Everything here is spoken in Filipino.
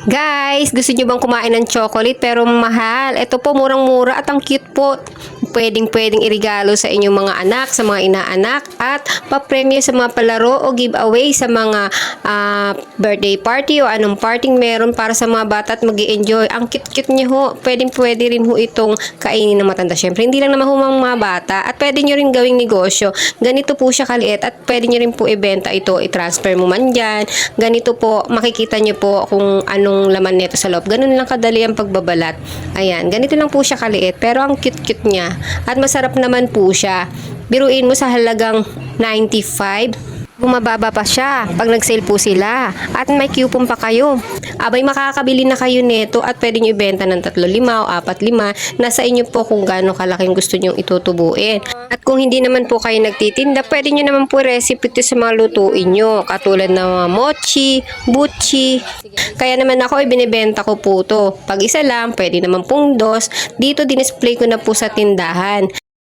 Guys, gusto nyo bang kumain ng chocolate pero mahal? Ito po, murang-mura at ang cute po. Pwedeng-pwedeng irigalo sa inyong mga anak, sa mga inaanak, at papremyo sa mga palaro o giveaway sa mga birthday party o anong parting meron para sa mga bata at mag-i-enjoy. Ang cute-cute niyo ho. Pwedeng-pwede rin ho itong kainin ng matanda. Syempre, hindi lang naman ho mga bata at pwede nyo rin gawing negosyo. Ganito po siya kaliit at pwede nyo rin po ibenta ito, i-transfer mo man dyan. Ganito po, makikita nyo po kung anong laman nito sa loob. Ganun lang kadali ang pagbabalat. Ayan, ganito lang po siya kaliit pero ang cute-cute niya at masarap naman po siya. Biruin mo sa halagang 95. Bumababa pa siya pag nag-sale po sila at may coupon pa kayo. Abay makakabili na kayo nito at pwede nyo ibenta ng 3-5 o 4-5. Nasa inyo po kung gaano kalaking gusto nyo itutubuin. At kung hindi naman po kayo nagtitinda, pwede nyo naman po recipe ito sa mga lutuin nyo. Katulad ng mga mochi, buchi. Kaya naman ako ibinibenta ko po to. Pag isa lang, pwede naman pong dos. Dito dinisplay ko na po sa tindahan.